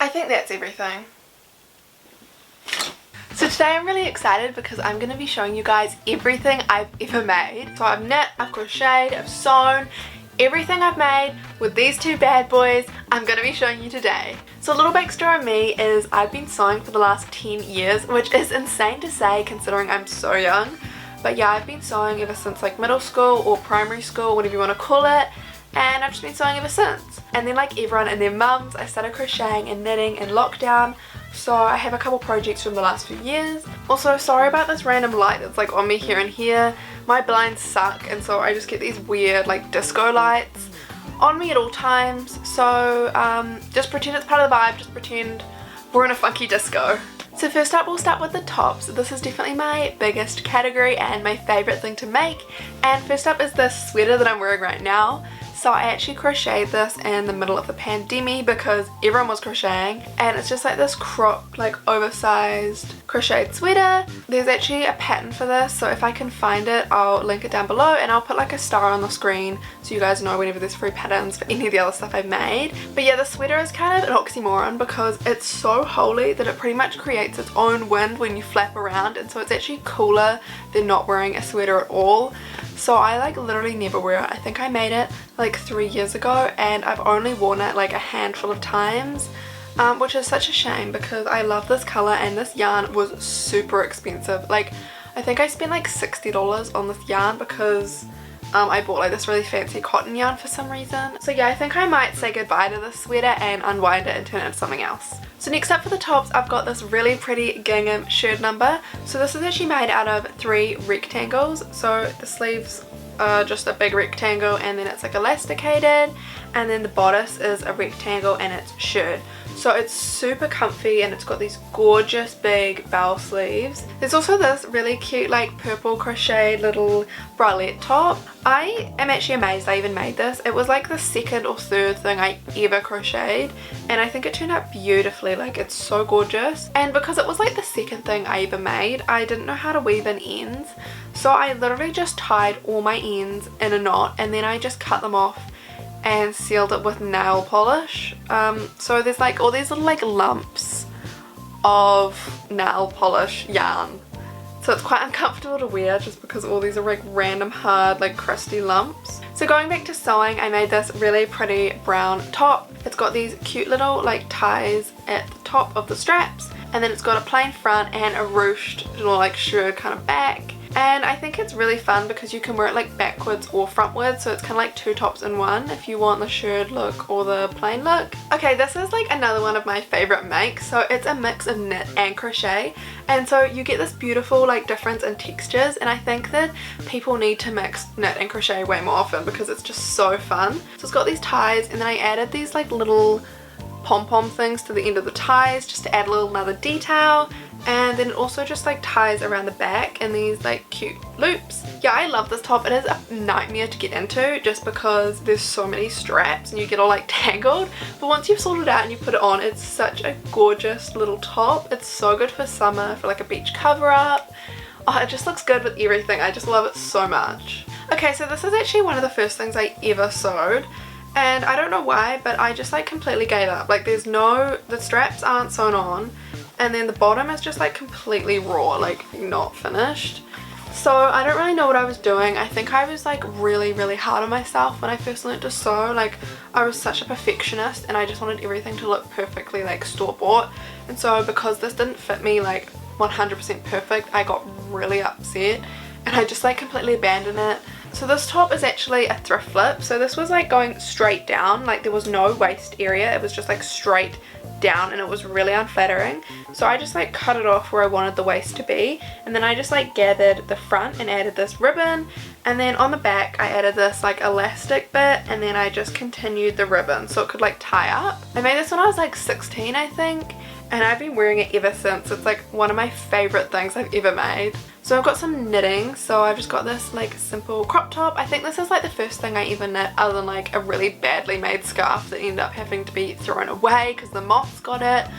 think that's everything. So today I'm really excited because I'm going to be showing you guys everything I've ever made. So I've knit, I've crocheted, I've sewn, everything I've made with these two bad boys I'm going to be showing you today. So a little backstory on me is I've been sewing for the last 10 years, which is insane to say considering I'm so young. But yeah, I've been sewing ever since like middle school or primary school, whatever you want to call it. And I've just been sewing ever since. And then like everyone and their mums, I started crocheting and knitting in lockdown. So I have a couple projects from the last few years. Also, sorry about this random light that's like on me here and here. My blinds suck and so I just get these weird like disco lights on me at all times. So just pretend it's part of the vibe, just pretend we're in a funky disco. So first up, we'll start with the tops. This is definitely my biggest category and my favourite thing to make. And first up is this sweater that I'm wearing right now. So I actually crocheted this in the middle of the pandemic because everyone was crocheting, and it's just like this cropped, like oversized crocheted sweater. There's actually a pattern for this, so if I can find it I'll link it down below, and I'll put like a star on the screen so you guys know whenever there's free patterns for any of the other stuff I've made. But yeah, the sweater is kind of an oxymoron because it's so holey that it pretty much creates its own wind when you flap around, and so it's actually cooler than not wearing a sweater at all. So I like literally never wear it. I think I made it like 3 years ago and I've only worn it like a handful of times, which is such a shame because I love this colour and this yarn was super expensive. Like I think I spent like $60 on this yarn because I bought like this really fancy cotton yarn for some reason. So yeah, I think I might say goodbye to this sweater and unwind it and turn it into something else. So next up for the tops, I've got this really pretty gingham shirt number. So this is actually made out of 3 rectangles. So the sleeves are just a big rectangle and then it's like elasticated, and then the bodice is a rectangle and it's shirt. So it's super comfy and it's got these gorgeous big bell sleeves. There's also this really cute like purple crochet little bralette top. I am actually amazed I even made this. It was like the second or third thing I ever crocheted and I think it turned out beautifully. Like it's so gorgeous, and because it was like the second thing I ever made, I didn't know how to weave in ends. So I literally just tied all my ends in a knot and then I just cut them off and sealed it with nail polish. So there's like all these little like lumps of nail polish yarn, so it's quite uncomfortable to wear just because all these are like random hard like crusty lumps. So going back to sewing, I made this really pretty brown top. It's got these cute little like ties at the top of the straps, and then it's got a plain front and a ruched little like shirred kind of back. And I think it's really fun because you can wear it like backwards or frontwards, so it's kind of like 2 tops in one if you want the shirred look or the plain look. Okay, this is like another one of my favorite makes. So it's a mix of knit and crochet, and so you get this beautiful like difference in textures, and I think that people need to mix knit and crochet way more often because it's just so fun. So it's got these ties, and then I added these like little pom-pom things to the end of the ties just to add a little another detail. And then it also just like ties around the back in these like cute loops. Yeah, I love this top. It is a nightmare to get into just because there's so many straps and you get all like tangled, but once you've sorted it out and you put it on, it's such a gorgeous little top. It's so good for summer, for like a beach cover up. Oh, it just looks good with everything. I just love it so much. Okay, so this is actually one of the first things I ever sewed, and I don't know why, but I just like completely gave up. Like the straps aren't sewn on, and then the bottom is just like completely raw, like not finished. So I don't really know what I was doing. I think I was like really hard on myself when I first learned to sew. Like I was such a perfectionist and I just wanted everything to look perfectly like store-bought, and so because this didn't fit me like 100% perfect, I got really upset and I just like completely abandoned it. So this top is actually a thrift flip. So this was like going straight down, like there was no waist area, it was just like straight down, and it was really unflattering. So I just like cut it off where I wanted the waist to be, and then I just like gathered the front and added this ribbon, and then on the back I added this like elastic bit, and then I just continued the ribbon so it could like tie up. I made this when I was like 16 I think, and I've been wearing it ever since. It's like one of my favorite things I've ever made. So I've got some knitting, so I've just got this like simple crop top. I think this is like the first thing I ever knit other than like a really badly made scarf that ended up having to be thrown away because the moths got it.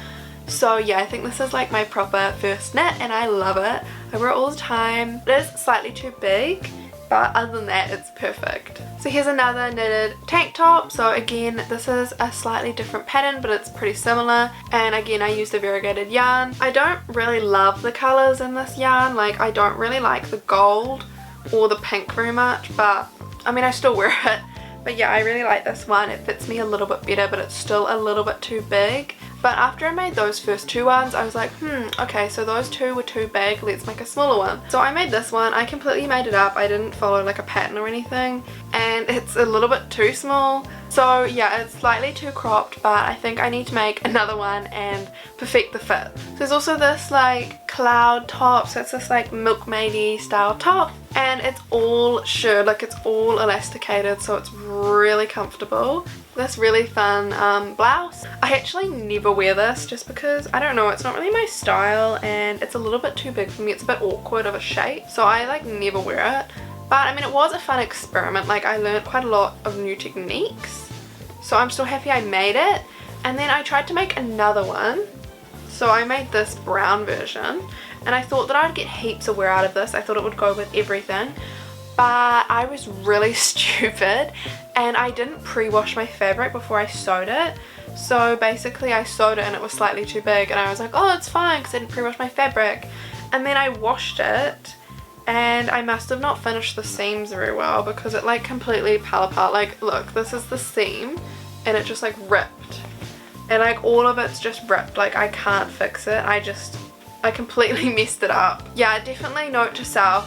So yeah, I think this is like my proper first knit and I love it. I wear it all the time. It is slightly too big but other than that it's perfect. So here's another knitted tank top. So again, this is a slightly different pattern, but it's pretty similar, and again I used a variegated yarn. I don't really love the colours in this yarn, like I don't really like the gold or the pink very much, but I mean I still wear it. But yeah, I really like this one. It fits me a little bit better, but it's still a little bit too big. But after I made those first two ones, I was like, okay, so those two were too big, let's make a smaller one. So I made this one. I completely made it up. I didn't follow like a pattern or anything, and it's a little bit too small. So yeah, it's slightly too cropped, but I think I need to make another one and perfect the fit. So there's also this like cloud top, so it's this like milkmaid-y style top, and it's all shirred, like it's all elasticated, so it's really comfortable. This really fun blouse. I actually never wear this just because, I don't know, it's not really my style and it's a little bit too big for me. It's a bit awkward of a shape, so I like never wear it. But I mean, it was a fun experiment. Like I learned quite a lot of new techniques, so I'm still happy I made it. And then I tried to make another one, so I made this brown version, and I thought that I'd get heaps of wear out of this. I thought it would go with everything, but I was really stupid and I didn't pre-wash my fabric before I sewed it. So basically I sewed it and it was slightly too big, and I was like, oh, it's fine because I didn't pre-wash my fabric. And then I washed it, and I must have not finished the seams very well because it like completely fell apart. Like look, this is the seam and it just like ripped, and like all of it's just ripped. Like I can't fix it. I completely messed it up. Yeah, definitely note to self,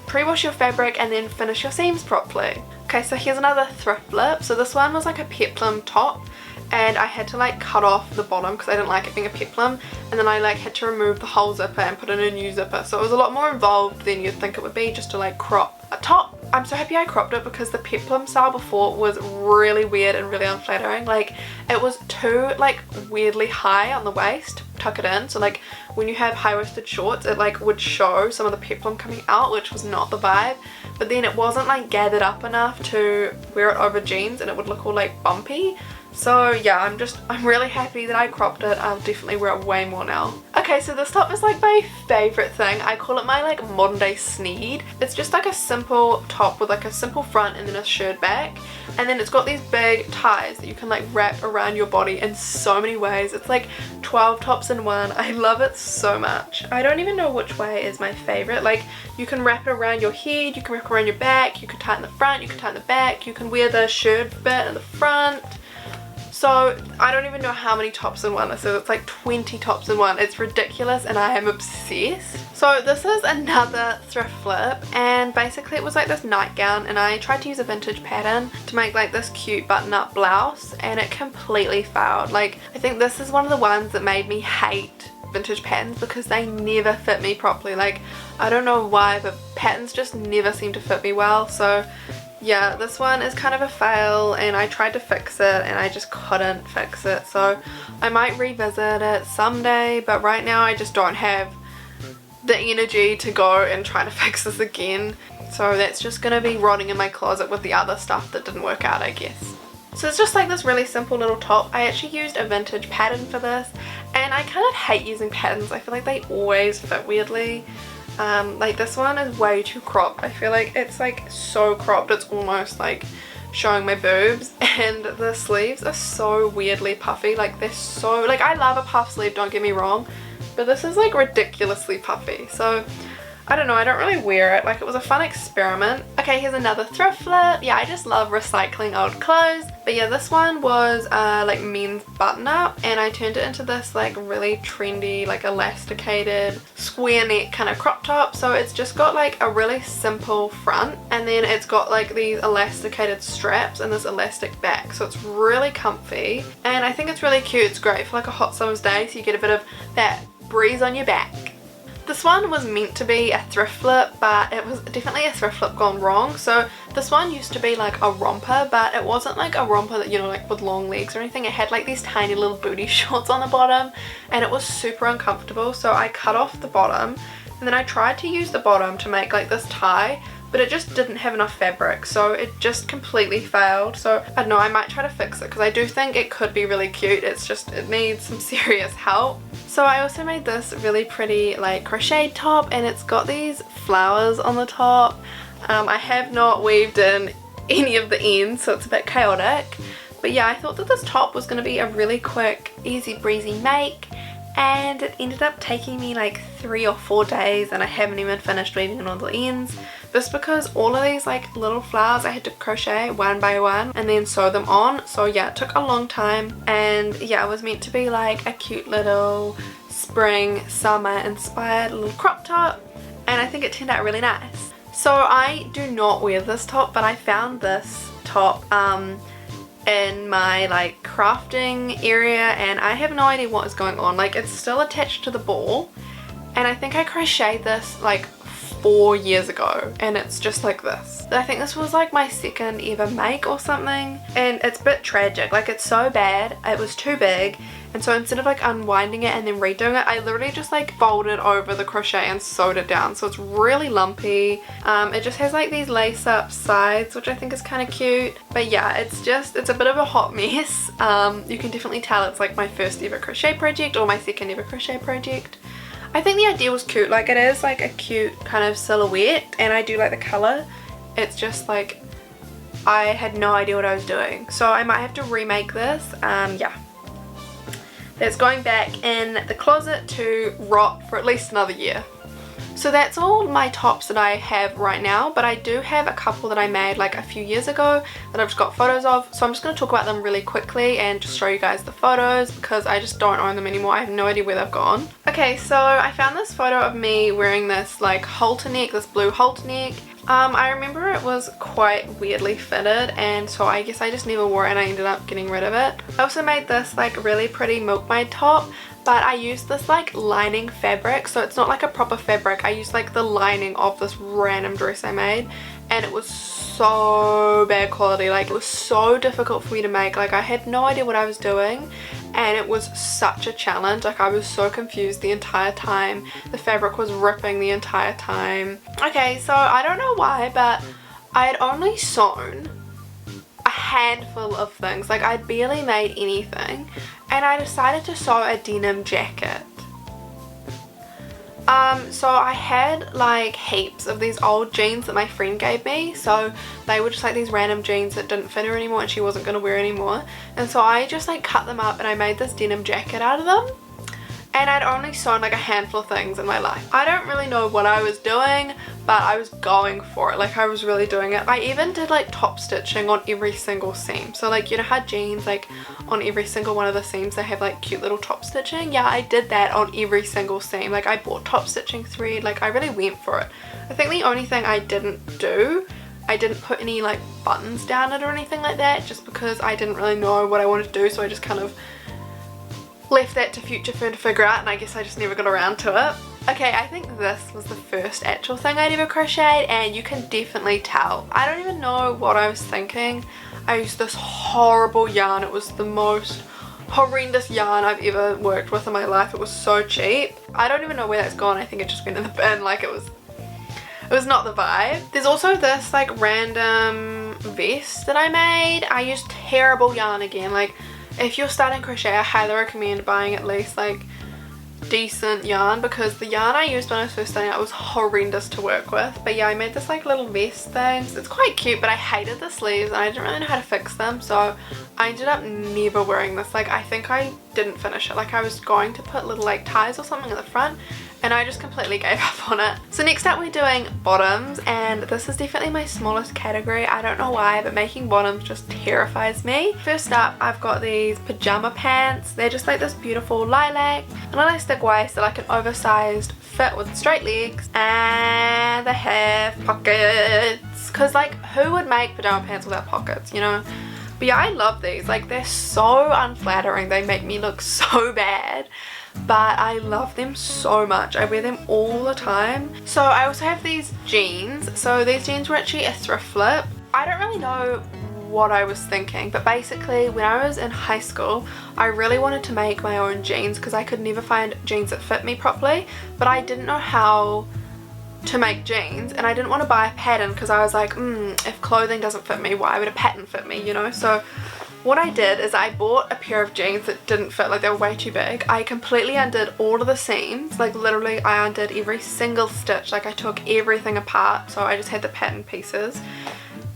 pre-wash your fabric and then finish your seams properly. Okay, so here's another thrift flip. So this one was like a peplum top, and I had to like cut off the bottom because I didn't like it being a peplum, and then I like had to remove the whole zipper and put in a new zipper. So it was a lot more involved than you'd think it would be just to like crop a top. I'm so happy I cropped it because the peplum style before was really weird and really unflattering. Like it was too like weirdly high on the waist to tuck it in, so like when you have high-waisted shorts it like would show some of the peplum coming out, which was not the vibe. But then it wasn't like gathered up enough to wear it over jeans and it would look all like bumpy. So yeah, I'm really happy that I cropped it. I'll definitely wear it way more now. Okay, so this top is like my favorite thing. I call it my like modern day sneed. It's just like a simple top with like a simple front and then a shirred back, and then it's got these big ties that you can like wrap around your body in so many ways. It's like 12 tops in one. I love it so much. I don't even know which way is my favorite. Like you can wrap it around your head, you can wrap it around your back, you can tie it in the front, you can tie it in the back, you can wear the shirred bit in the front. So I don't even know how many tops in one this is. It's like 20 tops in one. It's ridiculous and I am obsessed. So this is another thrift flip, and basically it was like this nightgown, and I tried to use a vintage pattern to make like this cute button-up blouse, and it completely failed. Like I think this is one of the ones that made me hate vintage patterns because they never fit me properly. Like I don't know why, but patterns just never seem to fit me well. So yeah, this one is kind of a fail, and I tried to fix it and I just couldn't fix it. So I might revisit it someday, but right now I just don't have the energy to go and try to fix this again. So that's just gonna be rotting in my closet with the other stuff that didn't work out, I guess. So it's just like this really simple little top. I actually used a vintage pattern for this, and I kind of hate using patterns. I feel like they always fit weirdly. Like this one is way too cropped. I feel like it's like so cropped it's almost like showing my boobs, and the sleeves are so weirdly puffy. Like they're so, like I love a puff sleeve, don't get me wrong, but this is like ridiculously puffy. So I don't know, I don't really wear it. Like it was a fun experiment. Okay, here's another thrift flip. Yeah, I just love recycling old clothes. But yeah, this one was like men's button up, and I turned it into this like really trendy like elasticated square neck kind of crop top. So it's just got like a really simple front, and then it's got like these elasticated straps and this elastic back, so it's really comfy, and I think it's really cute. It's great for like a hot summer's day, so you get a bit of that breeze on your back. This one was meant to be a thrift flip, but it was definitely a thrift flip gone wrong. So this one used to be like a romper, but it wasn't like a romper that, you know, like with long legs or anything. It had like these tiny little booty shorts on the bottom, and it was super uncomfortable. So I cut off the bottom, and then I tried to use the bottom to make like this tie, but it just didn't have enough fabric, so it just completely failed. So I don't know, I might try to fix it because I do think it could be really cute. It's just, it needs some serious help. So I also made this really pretty like crocheted top, and it's got these flowers on the top. I have not weaved in any of the ends, so it's a bit chaotic. But yeah, I thought that this top was going to be a really quick, easy breezy make, and it ended up taking me like 3 or 4 days, and I haven't even finished weaving in all the ends, just because all of these like little flowers I had to crochet one by one and then sew them on. So yeah, it took a long time, and yeah, it was meant to be like a cute little spring summer inspired little crop top, and I think it turned out really nice. So I do not wear this top, but I found this top in my like crafting area, and I have no idea what is going on. Like, it's still attached to the ball, and I think I crocheted this like 4 years ago, and it's just like this. I think this was like my second ever make or something, and it's a bit tragic. Like, it's so bad, it was too big, and so instead of like unwinding it and then redoing it, I literally just like folded over the crochet and sewed it down, so it's really lumpy. It just has like these lace up sides, which I think is kind of cute, but yeah, it's a bit of a hot mess. You can definitely tell it's like my first ever crochet project or my second ever crochet project. I think the idea was cute. Like, it is like a cute kind of silhouette, and I do like the colour. It's just like I had no idea what I was doing, so I might have to remake this. Yeah, it's going back in the closet to rot for at least another year. So that's all my tops that I have right now, but I do have a couple that I made like a few years ago that I've just got photos of, so I'm just going to talk about them really quickly and just show you guys the photos, because I just don't own them anymore. I have no idea where they've gone. Okay, so I found this photo of me wearing this like halter neck, this blue halter neck. I remember it was quite weirdly fitted, and so I guess I just never wore it and I ended up getting rid of it. I also made this like really pretty milkmaid top, but I used this like lining fabric, so it's not like a proper fabric. I used like the lining of this random dress I made, and it was so bad quality. Like, it was so difficult for me to make. Like, I had no idea what I was doing, and it was such a challenge. Like, I was so confused the entire time. The fabric was ripping the entire time. Okay, so I don't know why, but I had only sewn a handful of things. Like, I'd barely made anything, and I decided to sew a denim jacket. So I had like heaps of these old jeans that my friend gave me, so they were just like these random jeans that didn't fit her anymore and she wasn't going to wear anymore, and so I just like cut them up and I made this denim jacket out of them. And I'd only sewn like a handful of things in my life. I don't really know what I was doing, but I was going for it. Like, I was really doing it. I even did like top stitching on every single seam. So like, you know how jeans, like on every single one of the seams they have like cute little top stitching? Yeah, I did that on every single seam. Like, I bought top stitching thread. Like, I really went for it. I think the only thing I didn't do, I didn't put any like buttons down it or anything like that, just because I didn't really know what I wanted to do, so I just kind of left that to future Fern to figure out, and I guess I just never got around to it. Okay, I think this was the first actual thing I'd ever crocheted, and you can definitely tell. I don't even know what I was thinking. I used this horrible yarn. It was the most horrendous yarn I've ever worked with in my life. It was so cheap. I don't even know where that's gone. I think it just went in the bin. Like, it was not the vibe. There's also this like random vest that I made. I used terrible yarn again. Like, if you're starting crochet, I highly recommend buying at least like decent yarn, because the yarn I used when I was first starting out was horrendous to work with. But yeah, I made this like little vest thing. It's quite cute, but I hated the sleeves and I didn't really know how to fix them, so I ended up never wearing this. Like, I think I didn't finish it. Like, I was going to put little like ties or something at the front, and I just completely gave up on it. So next up we're doing bottoms, and this is definitely my smallest category. I don't know why, but making bottoms just terrifies me. First up, I've got these pajama pants. They're just like this beautiful lilac, an elastic waist, they're like an oversized fit with straight legs, and they have pockets, because like, who would make pajama pants without pockets, you know? But yeah, I love these. Like, they're so unflattering. They make me look so bad, but I love them so much. I wear them all the time. So I also have these jeans. So these jeans were actually a thrift flip. I don't really know what I was thinking, but basically when I was in high school I really wanted to make my own jeans, because I could never find jeans that fit me properly, but I didn't know how to make jeans, and I didn't want to buy a pattern, because I was like, if clothing doesn't fit me, why would a pattern fit me, you know? So What I did is I bought a pair of jeans that didn't fit, like they were way too big. I completely undid all of the seams, like literally I undid every single stitch, like I took everything apart, so I just had the pattern pieces.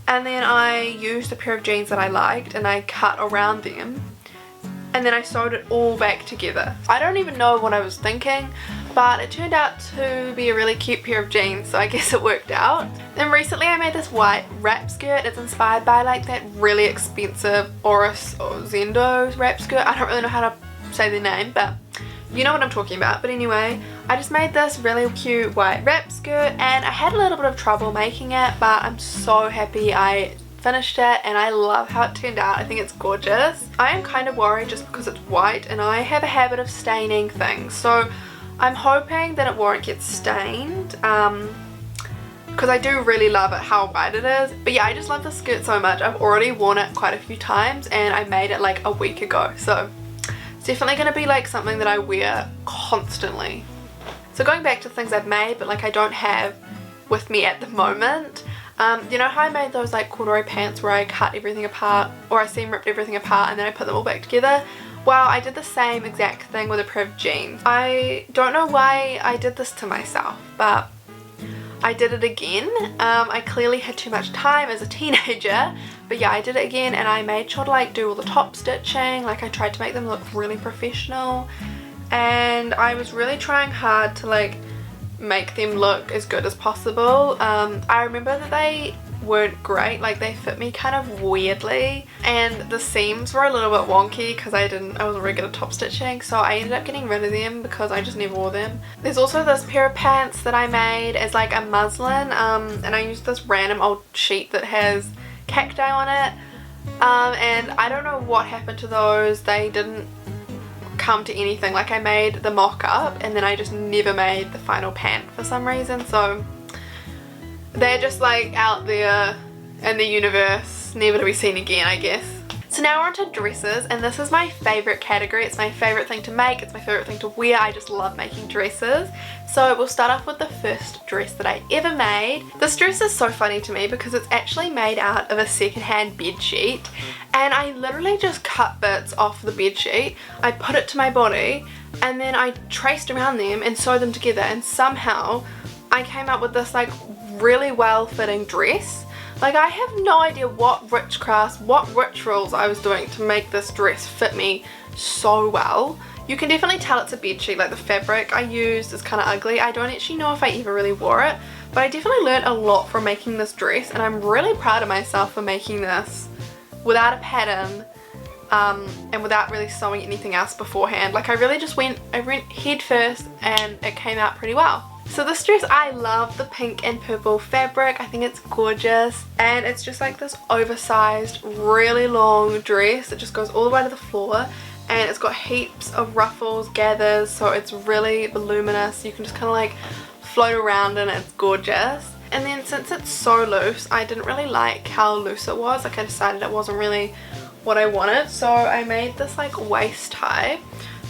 And then I used a pair of jeans that I liked and I cut around them. And then I sewed it all back together. I don't even know what I was thinking, but it turned out to be a really cute pair of jeans, so I guess it worked out. Then recently I made this white wrap skirt. It's inspired by like that really expensive Oris or Zendo wrap skirt. I don't really know how to say the name, but you know what I'm talking about. But anyway, I just made this really cute white wrap skirt and I had a little bit of trouble making it, but I'm so happy I finished it and I love how it turned out. I think it's gorgeous. I am kind of worried just because it's white and I have a habit of staining things, so I'm hoping that it won't get stained because I do really love it how white it is. But yeah, I just love this skirt so much. I've already worn it quite a few times and I made it like a week ago, so it's definitely going to be like something that I wear constantly. So going back to things I've made but like I don't have with me at the moment, you know how I made those like corduroy pants where I cut everything apart, or I seam ripped everything apart and then I put them all back together? Well, I did the same exact thing with a pair of jeans. I don't know why I did this to myself, but I did it again. I clearly had too much time as a teenager, but yeah, I did it again and I made sure to like do all the top stitching. Like I tried to make them look really professional and I was really trying hard to like make them look as good as possible. I remember that they weren't great, like they fit me kind of weirdly and the seams were a little bit wonky because I wasn't very good at top stitching, so I ended up getting rid of them because I just never wore them. There's also this pair of pants that I made as like a muslin and I used this random old sheet that has cacti on it and I don't know what happened to those. They didn't come to anything. Like I made the mock-up and then I just never made the final pant for some reason, so they're just like out there in the universe, never to be seen again, I guess. So now we're onto dresses, and this is my favourite category. It's my favourite thing to make, it's my favourite thing to wear. I just love making dresses. So we'll start off with the first dress that I ever made. This dress is so funny to me because it's actually made out of a secondhand bed sheet, and I literally just cut bits off the bed sheet, I put it to my body, and then I traced around them and sewed them together, and somehow I came up with this like really well fitting dress. Like I have no idea what witchcraft, what rituals I was doing to make this dress fit me so well. You can definitely tell it's a bedsheet, like the fabric I used is kind of ugly. I don't actually know if I ever really wore it, but I definitely learned a lot from making this dress and I'm really proud of myself for making this without a pattern and without really sewing anything else beforehand. Like I went head first and it came out pretty well. So this dress, I love the pink and purple fabric. I think it's gorgeous and it's just like this oversized really long dress. It just goes all the way to the floor and it's got heaps of ruffles, gathers, so it's really voluminous. You can just kind of like float around and it's gorgeous. And then since it's so loose, I didn't really like how loose it was. Like I decided it wasn't really what I wanted, so I made this like waist tie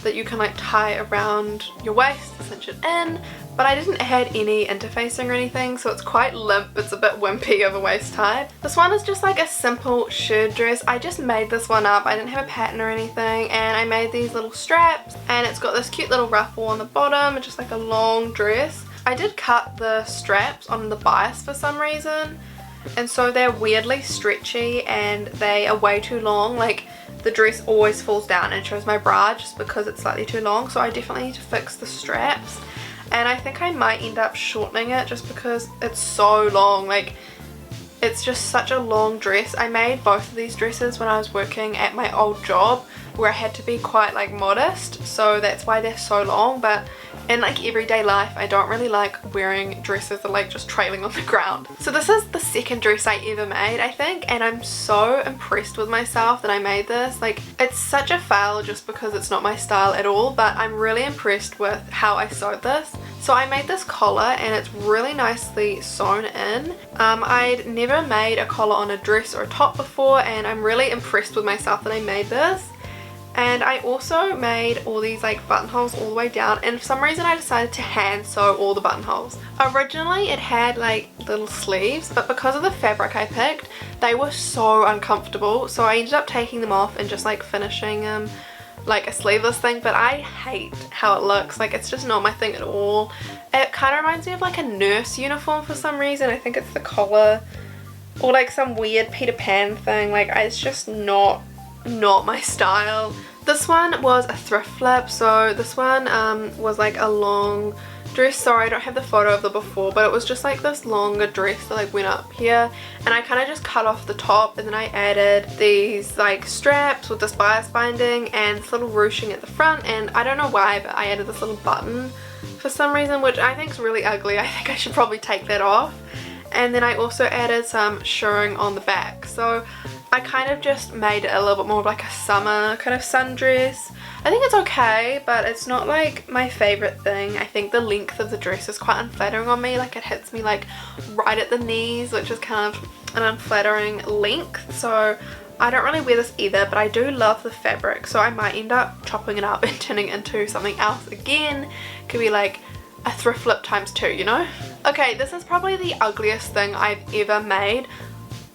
that you can like tie around your waist, cinch it in, but I didn't add any interfacing or anything, so it's quite limp. It's a bit wimpy of a waist tie. This one is just like a simple shirt dress. I just made this one up. I didn't have a pattern or anything, and I made these little straps and it's got this cute little ruffle on the bottom. It's just like a long dress. I did cut the straps on the bias for some reason, and so they're weirdly stretchy and they are way too long. Like the dress always falls down and shows my bra just because it's slightly too long, so I definitely need to fix the straps. And I think I might end up shortening it just because it's so long. Like it's just such a long dress. I made both of these dresses when I was working at my old job where I had to be quite like modest, so that's why they're so long. But in like everyday life, I don't really like wearing dresses that are like just trailing on the ground. So this is the second dress I ever made, I think, and I'm so impressed with myself that I made this. Like it's such a fail just because it's not my style at all, but I'm really impressed with how I sewed this. So I made this collar and it's really nicely sewn in. I'd never made a collar on a dress or a top before, and I'm really impressed with myself that I made this. And I also made all these like buttonholes all the way down, and for some reason I decided to hand sew all the buttonholes. Originally it had like little sleeves, but because of the fabric I picked, they were so uncomfortable, so I ended up taking them off and just like finishing them like a sleeveless thing. But I hate how it looks, like it's just not my thing at all. It kind of reminds me of like a nurse uniform for some reason. I think it's the collar, or like some weird Peter Pan thing. Like it's just not my style. This one was a thrift flip, so this one was like a long dress. Sorry, I don't have the photo of the before, but it was just like this longer dress that like went up here, and I kind of just cut off the top, and then I added these like straps with this bias binding and this little ruching at the front, and I don't know why, but I added this little button for some reason, which I think is really ugly. I think I should probably take that off. And then I also added some shirring on the back, so I kind of just made it a little bit more of like a summer kind of sundress. I think it's okay, but it's not like my favorite thing. I think the length of the dress is quite unflattering on me. Like it hits me like right at the knees, which is kind of an unflattering length, so I don't really wear this either. But I do love the fabric, so I might end up chopping it up and turning it into something else again. Could be like a thrift flip times 2, you know? Okay, this is probably the ugliest thing I've ever made,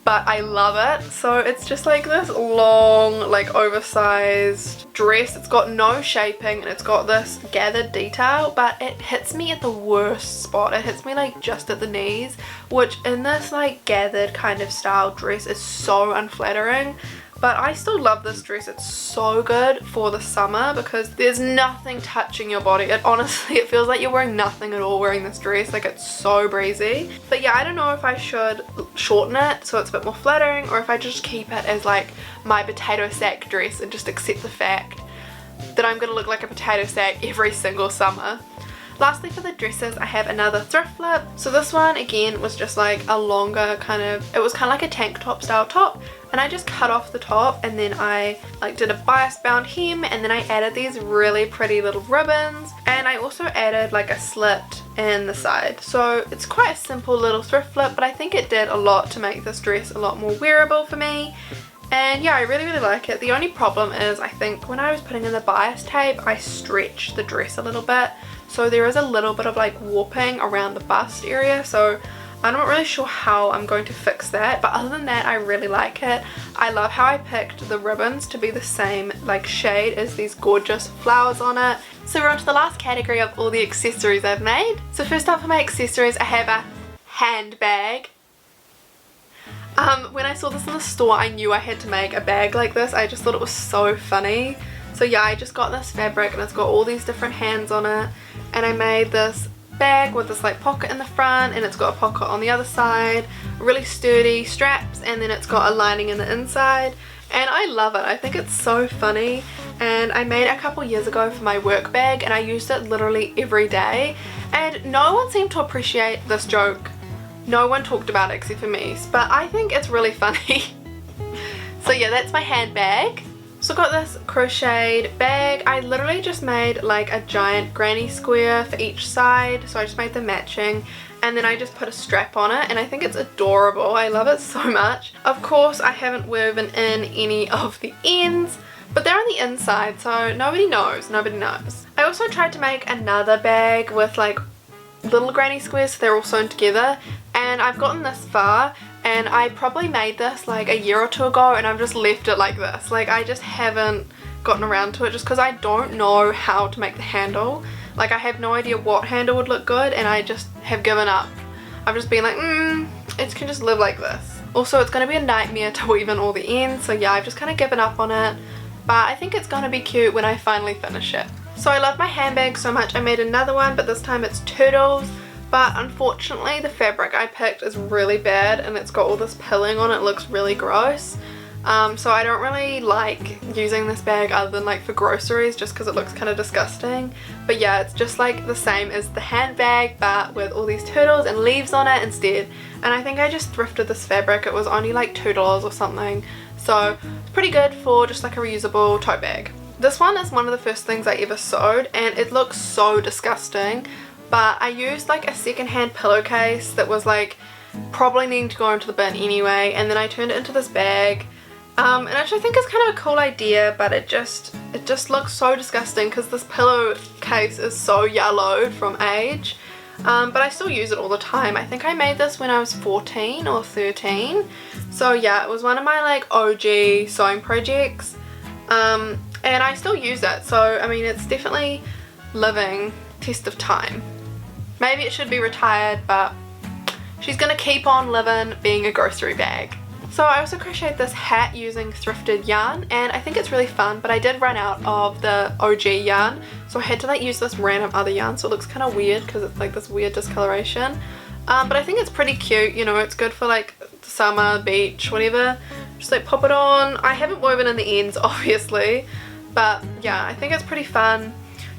but I love it. So it's just like this long, like oversized dress. It's got no shaping and it's got this gathered detail, but it hits me at the worst spot. It hits me like just at the knees, which in this like gathered kind of style dress is so unflattering. But I still love this dress. It's so good for the summer because there's nothing touching your body. It honestly, it feels like you're wearing nothing at all wearing this dress. Like it's so breezy. But yeah, I don't know if I should shorten it so it's a bit more flattering, or if I just keep it as like my potato sack dress and just accept the fact that I'm gonna look like a potato sack every single summer. Lastly, for the dresses, I have another thrift flip. So this one again was just like a longer kind of, it was kind of like a tank top style top, and I just cut off the top, and then I like did a bias bound hem, and then I added these really pretty little ribbons, and I also added like a slit in the side. So it's quite a simple little thrift flip, but I think it did a lot to make this dress a lot more wearable for me. And yeah, I really like it. The only problem is I think when I was putting in the bias tape, I stretched the dress a little bit, so there is a little bit of like warping around the bust area, so I'm not really sure how I'm going to fix that. But other than that, I really like it. I love how I picked the ribbons to be the same like shade as these gorgeous flowers on it. So we're on to the last category of all the accessories I've made. So first up for my accessories, I have a handbag. When I saw this in the store, I knew I had to make a bag like this. I just thought it was so funny. So yeah, I just got this fabric and it's got all these different hands on it, and I made this bag with this like pocket in the front, and it's got a pocket on the other side, really sturdy straps, and then it's got a lining in the inside, and I love it. I think it's so funny, and I made it a couple years ago for my work bag, and I used it literally every day, and no one seemed to appreciate this joke. No one talked about it except for me, but I think it's really funny. So yeah, that's my handbag. So I got this crocheted bag. I literally just made like a giant granny square for each side, so I just made them matching, and then I just put a strap on it, and I think it's adorable. I love it so much. Of course, I haven't woven in any of the ends, but they're on the inside, so nobody knows. I also tried to make another bag with like little granny squares, so they're all sewn together, and I've gotten this far, and I probably made this like a year or two ago, and I've just left it like this. Like I just haven't gotten around to it just because I don't know how to make the handle. Like I have no idea what handle would look good, and I just have given up. I've just been like, it can just live like this. Also, it's going to be a nightmare to weave in all the ends, so yeah, I've just kind of given up on it, but I think it's going to be cute when I finally finish it. So I love my handbag so much, I made another one, but this time it's turtles. But unfortunately the fabric I picked is really bad, and it's got all this pilling on it. It looks really gross. So I don't really like using this bag other than like for groceries, just because it looks kind of disgusting. But yeah, it's just like the same as the handbag, but with all these turtles and leaves on it instead. And I think I just thrifted this fabric. It was only like $2 or something, so it's pretty good for just like a reusable tote bag. This one is one of the first things I ever sewed, and it looks so disgusting. But I used like a secondhand pillowcase that was like probably needing to go into the bin anyway, and then I turned it into this bag. And which I think is kind of a cool idea, but it just looks so disgusting because this pillowcase is so yellowed from age. But I still use it all the time. I think I made this when I was 14 or 13. So yeah, it was one of my like OG sewing projects. And I still use it. So I mean, it's definitely living test of time. Maybe it should be retired, but she's gonna keep on living being a grocery bag. So I also crocheted this hat using thrifted yarn, and I think it's really fun, but I did run out of the OG yarn, so I had to like use this random other yarn, so it looks kind of weird because it's like this weird discoloration. But I think it's pretty cute, you know, it's good for like the summer, beach, whatever. Just like pop it on. I haven't woven in the ends obviously, but yeah, I think it's pretty fun.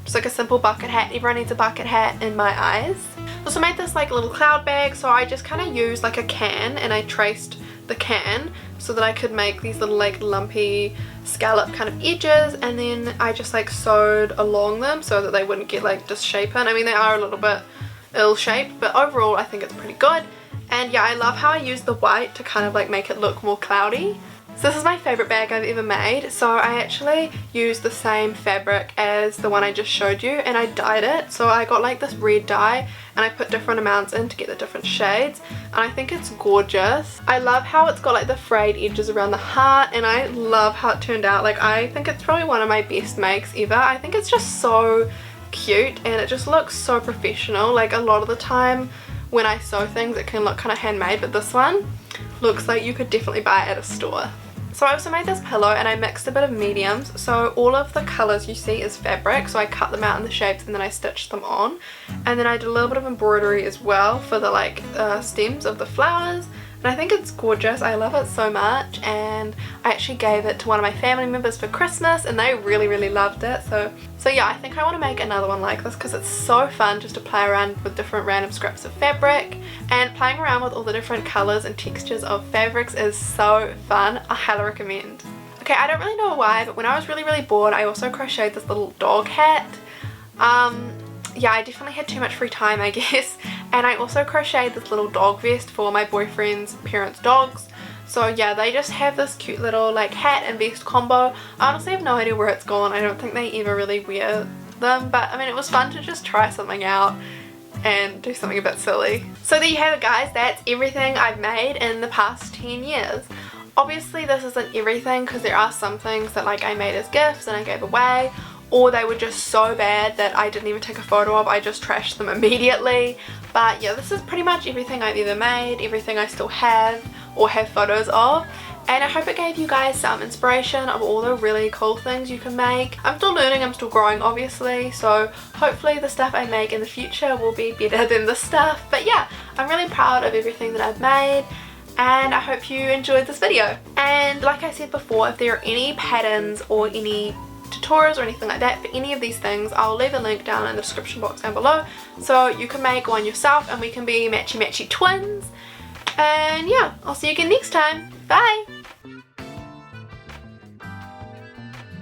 Just like a simple bucket hat. Everyone needs a bucket hat in my eyes. Also made this like little cloud bag, so I just kind of used like a can and I traced the can so that I could make these little like lumpy scallop kind of edges, and then I just like sewed along them so that they wouldn't get like misshapen. I mean, they are a little bit ill-shaped, but overall I think it's pretty good. And yeah, I love how I used the white to kind of like make it look more cloudy. So this is my favourite bag I've ever made. So I actually used the same fabric as the one I just showed you, and I dyed it. So I got like this red dye and I put different amounts in to get the different shades, and I think it's gorgeous. I love how it's got like the frayed edges around the heart, and I love how it turned out. Like, I think it's probably one of my best makes ever. I think it's just so cute and it just looks so professional. Like, a lot of the time when I sew things it can look kind of handmade, but this one looks like you could definitely buy it at a store. So I also made this pillow and I mixed a bit of mediums, so all of the colours you see is fabric, so I cut them out in the shapes and then I stitched them on, and then I did a little bit of embroidery as well for the like stems of the flowers, and I think it's gorgeous. I love it so much, and I actually gave it to one of my family members for Christmas and they really loved it. So yeah, I think I want to make another one like this because it's so fun just to play around with different random scraps of fabric, and playing around with all the different colours and textures of fabrics is so fun. I highly recommend. Okay, I don't really know why, but when I was really bored I also crocheted this little dog hat. Yeah, I definitely had too much free time, I guess, and I also crocheted this little dog vest for my boyfriend's parents' dogs. So yeah, they just have this cute little like hat and vest combo. I honestly have no idea where it's gone. I don't think they ever really wear them, but I mean, it was fun to just try something out and do something a bit silly. So there you have it, guys. That's everything I've made in the past 10 years. Obviously this isn't everything because there are some things that like I made as gifts and I gave away, or they were just so bad that I didn't even take a photo of. I just trashed them immediately. But yeah, this is pretty much everything I've ever made, everything I still have or have photos of, and I hope it gave you guys some inspiration of all the really cool things you can make. I'm still learning, I'm still growing obviously, so hopefully the stuff I make in the future will be better than this stuff. But yeah, I'm really proud of everything that I've made, and I hope you enjoyed this video. And like I said before, if there are any patterns or any tutorials or anything like that for any of these things, I'll leave a link down in the description box down below so you can make one yourself and we can be matchy twins. And yeah, I'll see you again next time. Bye!